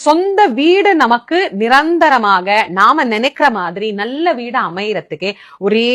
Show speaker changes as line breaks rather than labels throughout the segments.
சொந்த வீடு நமக்கு நிரந்தரமாக நாம நினைக்கிற மாதிரி நல்ல வீடு அமையறதுக்கு ஒரே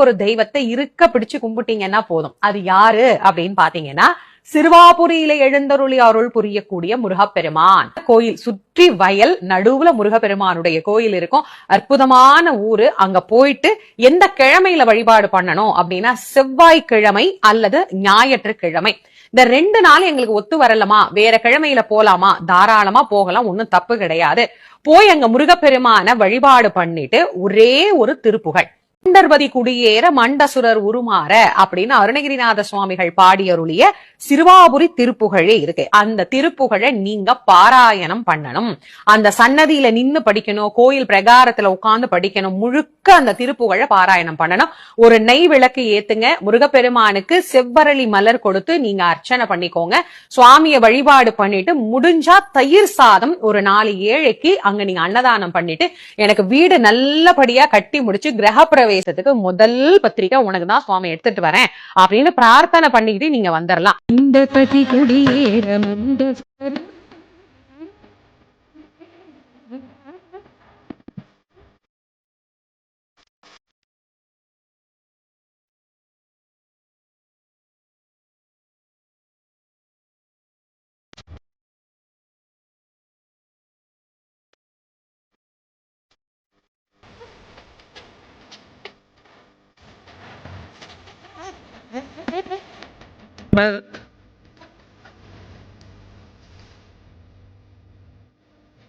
ஒரு தெய்வத்தை இருக்க பிடிச்சு கும்பிட்டீங்கன்னா போதும். அது யாரு அப்படின்னு பாத்தீங்கன்னா, சிறுவாபுரியில எழுந்தருளி அருள் புரியக்கூடிய முருகப்பெருமான் கோயில். சுற்றி வயல், நடுவுல முருகப்பெருமானுடைய கோயில் இருக்கும். அற்புதமான ஊரு. அங்க போயிட்டு எந்த கிழமையில வழிபாடு பண்ணணும் அப்படின்னா, செவ்வாய்க்கிழமை அல்லது ஞாயிற்றுக்கிழமை. இந்த 2 நாள் எங்களுக்கு ஒத்து வரலமா, வேற கிழமையில போலாமா, தாராளமா போகலாம், ஒன்னும் தப்பு கிடையாது. போய் அங்க முருகப்பெருமான வழிபாடு பண்ணிட்டு ஒரே ஒரு திருப்புகழ், மண்டர்பதி குடியேற மண்டசுரர் உருமாற அப்படின்னு அருணகிரிநாத சுவாமிகள் பாடியருளிய சிறுவாபுரி திருப்புகழே இருக்கு. அந்த திருப்புகழை நீங்க பாராயணம் பண்ணணும். அந்த சன்னதியில நின்னு படிக்கணும், கோயில் பிரகாரத்துல உட்கார்ந்து படிக்கணும். முழுக்க அந்த திருப்புகழை பாராயணம் பண்ணணும். ஒரு நெய் விளக்கு ஏத்துங்க. முருகப்பெருமானுக்கு செவ்வரளி மலர் கொடுத்து நீங்க அர்ச்சனை பண்ணிக்கோங்க. சுவாமிய வழிபாடு பண்ணிட்டு முடிஞ்சா தயிர் சாதம் ஒரு 4 ஏழைக்கு அங்க நீங்க அன்னதானம் பண்ணிட்டு, எனக்கு வீடு நல்லபடியா கட்டி முடிச்சு கிரகப்பிரவேசத்துக்கு முதல் பத்திரிக்கை உனக்கு தான் சுவாமி எடுத்துட்டு வரேன் அப்படின்னு பிரார்த்தனை பண்ணிட்டு நீங்க வந்துடலாம். இந்த பதி குடியேற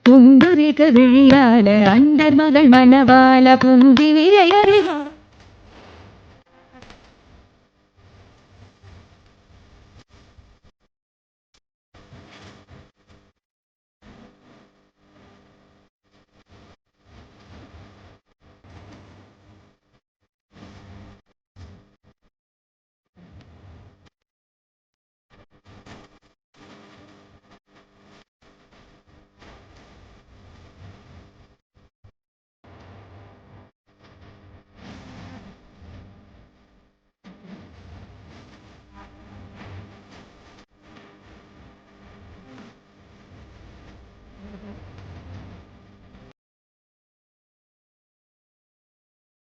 புந்துரிக விழியால அண்டர் மகள் மனவால புந்தி விரையறிவா